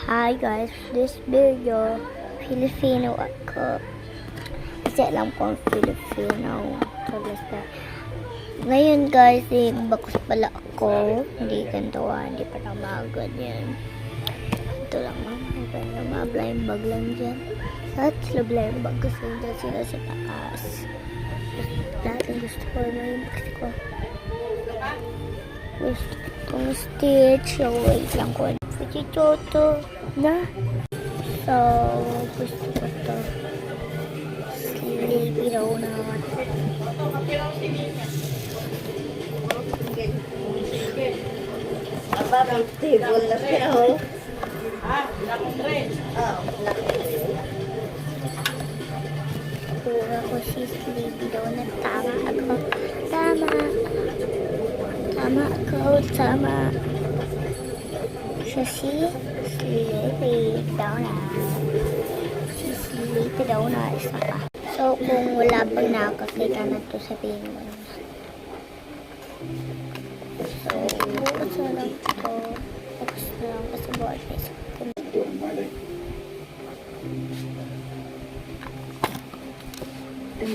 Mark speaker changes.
Speaker 1: Hi guys, this video, Filipino ako. Kasi alam ko ang Filipino. So, ngayon guys, bakos pala ako. Hindi ganito hindi pa namagan yan. Ito lang mga blind bag lang dyan. At sila blind bag kasi dyan sila sa taas. Dati gusto ko na yung kasi ko. Gusto kong stitch. So, wait lang ko. Si Toto na. So, gusto ko to. Sleepy daw naman.
Speaker 2: Aba, may table na siya, oh.
Speaker 1: Pura ko si Sleepy daw na tama ako. Tama. Tama ako. Tama. Siya si Sleepy daw na. Si Sleepy daw na isa pa. So, kung wala pang nakakita na to, sabihin mo naman. So, bukas na lang ito. Bukas na lang kasi buwan.